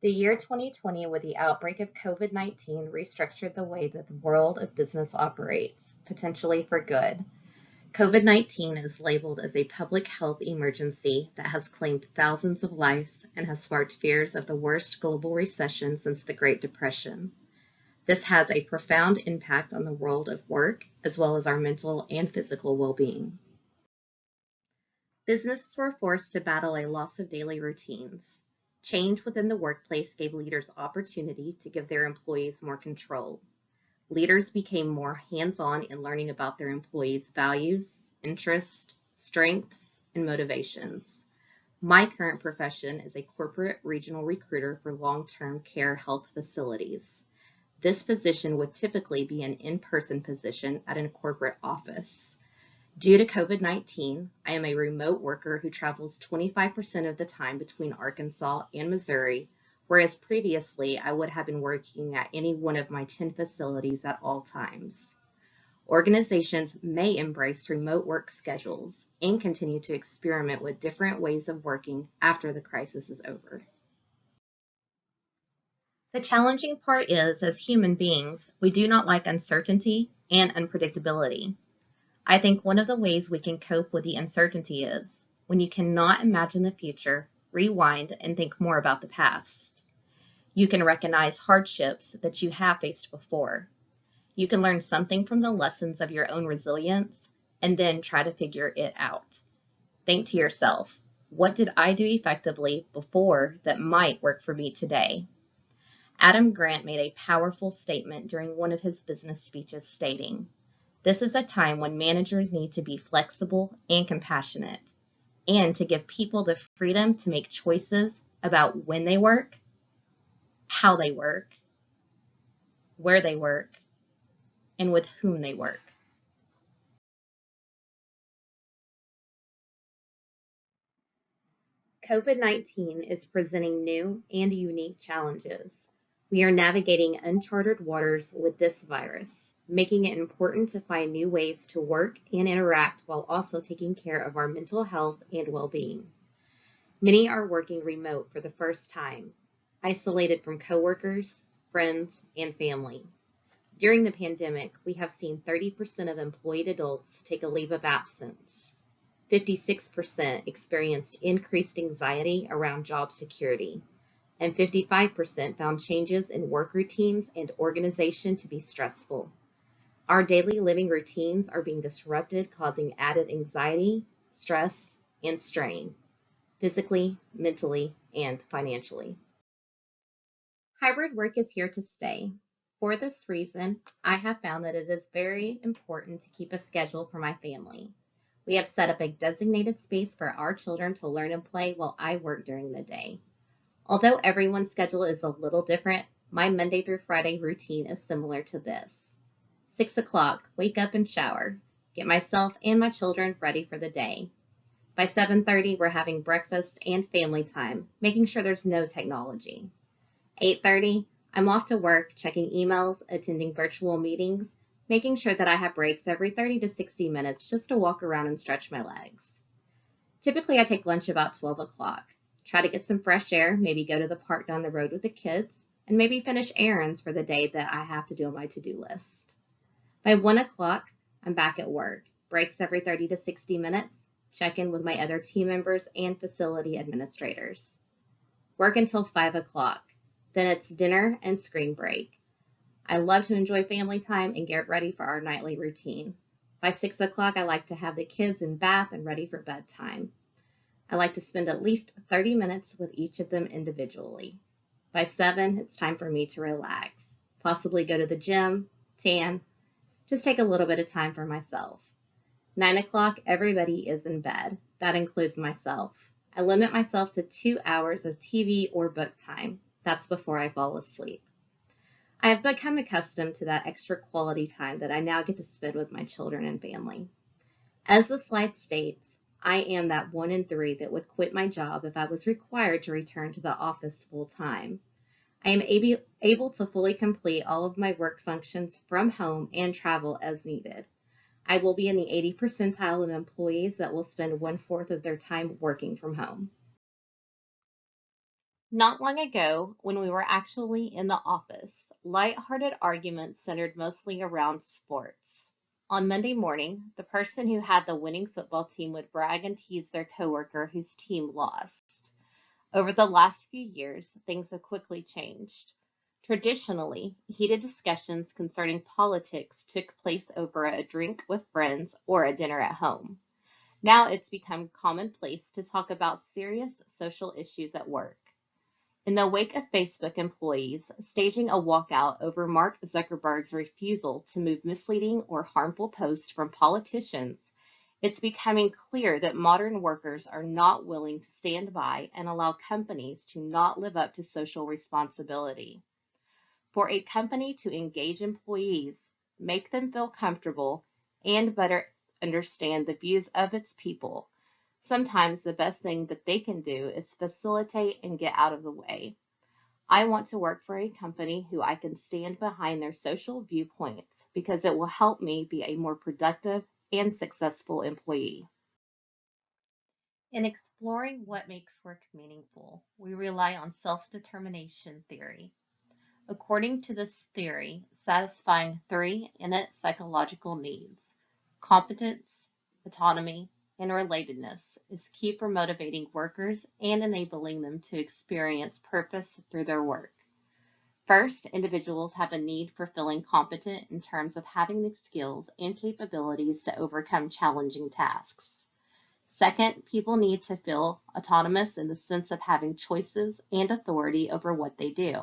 The year 2020, with the outbreak of COVID-19, restructured the way that the world of business operates, potentially for good. COVID-19 is labeled as a public health emergency that has claimed thousands of lives and has sparked fears of the worst global recession since the Great Depression. This has a profound impact on the world of work, as well as our mental and physical well-being. Businesses were forced to battle a loss of daily routines. Change within the workplace gave leaders opportunity to give their employees more control. Leaders became more hands-on in learning about their employees' values, interests, strengths, and motivations. My current profession is a corporate regional recruiter for long-term care health facilities. This position would typically be an in-person position at a corporate office. Due to COVID-19, I am a remote worker who travels 25% of the time between Arkansas and Missouri, whereas previously I would have been working at any one of my 10 facilities at all times. Organizations may embrace remote work schedules and continue to experiment with different ways of working after the crisis is over. The challenging part is, as human beings, we do not like uncertainty and unpredictability. I think one of the ways we can cope with the uncertainty is, when you cannot imagine the future, rewind and think more about the past. You can recognize hardships that you have faced before. You can learn something from the lessons of your own resilience and then try to figure it out. Think to yourself, what did I do effectively before that might work for me today? Adam Grant made a powerful statement during one of his business speeches stating, "This is a time when managers need to be flexible and compassionate, and to give people the freedom to make choices about when they work, how they work, where they work, and with whom they work." COVID-19 is presenting new and unique challenges. We are navigating uncharted waters with this virus, making it important to find new ways to work and interact while also taking care of our mental health and well-being. Many are working remote for the first time, isolated from coworkers, friends, and family. During the pandemic, we have seen 30% of employed adults take a leave of absence. 56% experienced increased anxiety around job security, and 55% found changes in work routines and organization to be stressful. Our daily living routines are being disrupted, causing added anxiety, stress, and strain, physically, mentally, and financially. Hybrid work is here to stay. For this reason, I have found that it is very important to keep a schedule for my family. We have set up a designated space for our children to learn and play while I work during the day. Although everyone's schedule is a little different, my Monday through Friday routine is similar to this. 6 o'clock, wake up and shower, get myself and my children ready for the day. By 7:30, we're having breakfast and family time, making sure there's no technology. 8:30, I'm off to work, checking emails, attending virtual meetings, making sure that I have breaks every 30 to 60 minutes just to walk around and stretch my legs. Typically, I take lunch about 12 o'clock. Try to get some fresh air, maybe go to the park down the road with the kids, and maybe finish errands for the day that I have to do on my to-do list. By 1 o'clock, I'm back at work. Breaks every 30 to 60 minutes, check in with my other team members and facility administrators. Work until 5 o'clock. Then it's dinner and screen break. I love to enjoy family time and get ready for our nightly routine. By 6 o'clock, I like to have the kids in bath and ready for bedtime. I like to spend at least 30 minutes with each of them individually. By 7, it's time for me to relax, possibly go to the gym, tan, just take a little bit of time for myself. 9 o'clock, everybody is in bed. That includes myself. I limit myself to 2 hours of TV or book time. That's before I fall asleep. I have become accustomed to that extra quality time that I now get to spend with my children and family. As the slide states, I am that 1 in 3 that would quit my job if I was required to return to the office full time. I am able to fully complete all of my work functions from home and travel as needed. I will be in the 80th percentile of employees that will spend 1/4 of their time working from home. Not long ago, when we were actually in the office, light-hearted arguments centered mostly around sports. On Monday morning, the person who had the winning football team would brag and tease their coworker whose team lost. Over the last few years, things have quickly changed. Traditionally, heated discussions concerning politics took place over a drink with friends or a dinner at home. Now it's become commonplace to talk about serious social issues at work. In the wake of Facebook employees staging a walkout over Mark Zuckerberg's refusal to move misleading or harmful posts from politicians, it's becoming clear that modern workers are not willing to stand by and allow companies to not live up to social responsibility. For a company to engage employees, make them feel comfortable, and better understand the views of its people, sometimes the best thing that they can do is facilitate and get out of the way. I want to work for a company who I can stand behind their social viewpoints because it will help me be a more productive and successful employee. In exploring what makes work meaningful, we rely on self-determination theory. According to this theory, satisfying three innate psychological needs, competence, autonomy, and relatedness, is key for motivating workers and enabling them to experience purpose through their work. First, individuals have a need for feeling competent in terms of having the skills and capabilities to overcome challenging tasks. Second, people need to feel autonomous in the sense of having choices and authority over what they do.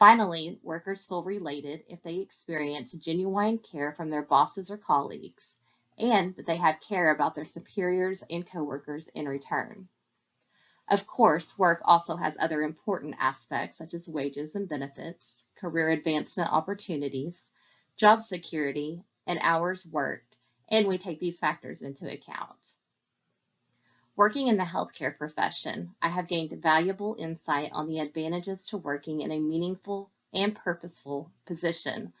Finally, workers feel related if they experience genuine care from their bosses or colleagues, and that they have care about their superiors and coworkers in return. Of course, work also has other important aspects such as wages and benefits, career advancement opportunities, job security, and hours worked, and we take these factors into account. Working in the healthcare profession, I have gained valuable insight on the advantages to working in a meaningful and purposeful position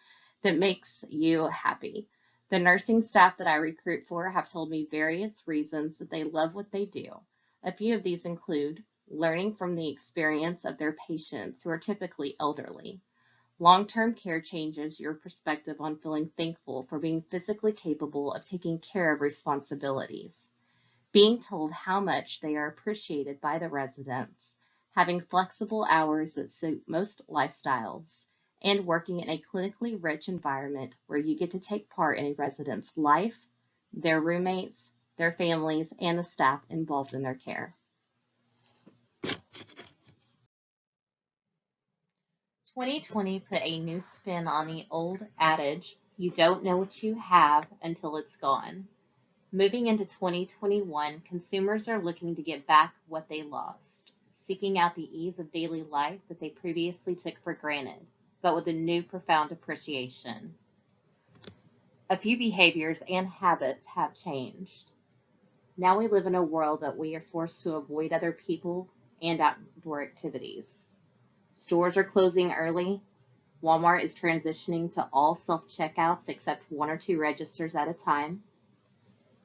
that makes you happy. The nursing staff that I recruit for have told me various reasons that they love what they do. A few of these include learning from the experience of their patients who are typically elderly. Long-term care changes your perspective on feeling thankful for being physically capable of taking care of responsibilities, being told how much they are appreciated by the residents, having flexible hours that suit most lifestyles, and working in a clinically rich environment where you get to take part in a resident's life, their roommates, their families, and the staff involved in their care. 2020 put a new spin on the old adage, you don't know what you have until it's gone. Moving into 2021, consumers are looking to get back what they lost, seeking out the ease of daily life that they previously took for granted, but with a new profound appreciation. A few behaviors and habits have changed. Now we live in a world that we are forced to avoid other people and outdoor activities. Stores are closing early. Walmart is transitioning to all self-checkouts except one or two registers at a time.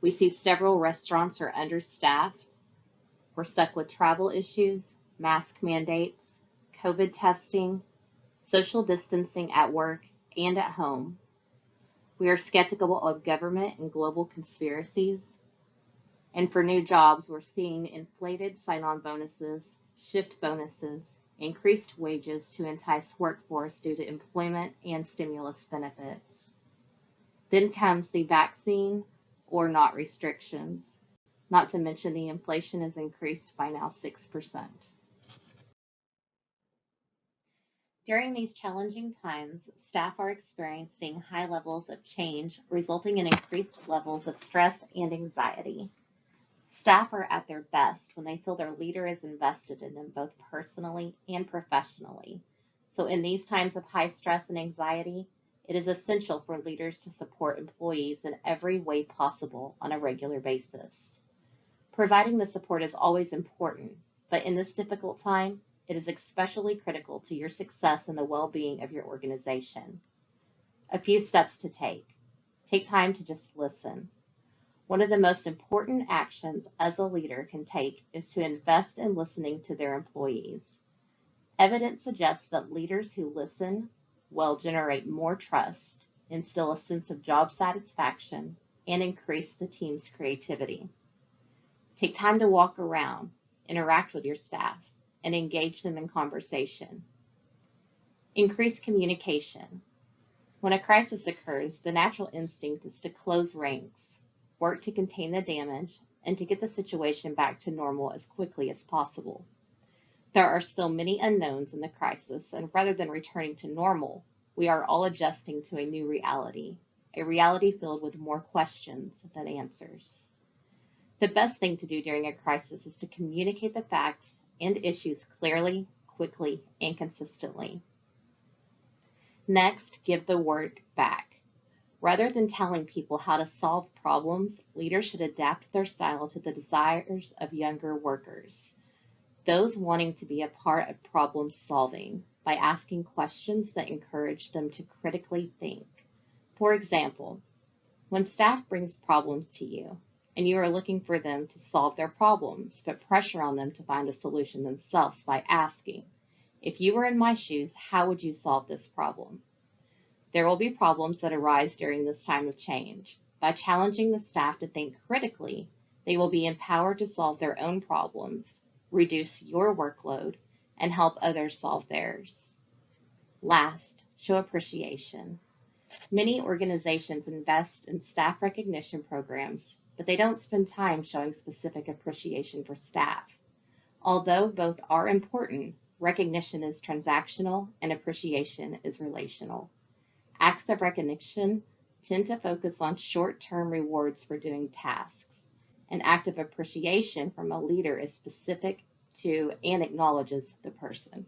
We see several restaurants are understaffed. We're stuck with travel issues, mask mandates, COVID testing, social distancing at work and at home. We are skeptical of government and global conspiracies. And for new jobs, we're seeing inflated sign-on bonuses, shift bonuses, increased wages to entice workforce due to employment and stimulus benefits. Then comes the vaccine or not restrictions. Not to mention the inflation has increased by now 6%. During these challenging times, staff are experiencing high levels of change, resulting in increased levels of stress and anxiety. Staff are at their best when they feel their leader is invested in them both personally and professionally. So in these times of high stress and anxiety, it is essential for leaders to support employees in every way possible on a regular basis. Providing the support is always important, but in this difficult time, it is especially critical to your success and the well-being of your organization. A few steps to take. Take time to just listen. One of the most important actions as a leader can take is to invest in listening to their employees. Evidence suggests that leaders who listen will generate more trust, instill a sense of job satisfaction, and increase the team's creativity. Take time to walk around, interact with your staff, and engage them in conversation. Increase communication. When a crisis occurs, the natural instinct is to close ranks, work to contain the damage, and to get the situation back to normal as quickly as possible. There are still many unknowns in the crisis, and rather than returning to normal, we are all adjusting to a new reality, a reality filled with more questions than answers. The best thing to do during a crisis is to communicate the facts and issues clearly, quickly, and consistently. Next, give the work back. Rather than telling people how to solve problems, leaders should adapt their style to the desires of younger workers, those wanting to be a part of problem solving by asking questions that encourage them to critically think. For example, when staff brings problems to you and you are looking for them to solve their problems, put pressure on them to find a solution themselves by asking, if you were in my shoes, how would you solve this problem? There will be problems that arise during this time of change. By challenging the staff to think critically, they will be empowered to solve their own problems, reduce your workload, and help others solve theirs. Last, show appreciation. Many organizations invest in staff recognition programs, but they don't spend time showing specific appreciation for staff. Although both are important, recognition is transactional and appreciation is relational. Acts of recognition tend to focus on short-term rewards for doing tasks. An act of appreciation from a leader is specific to and acknowledges the person.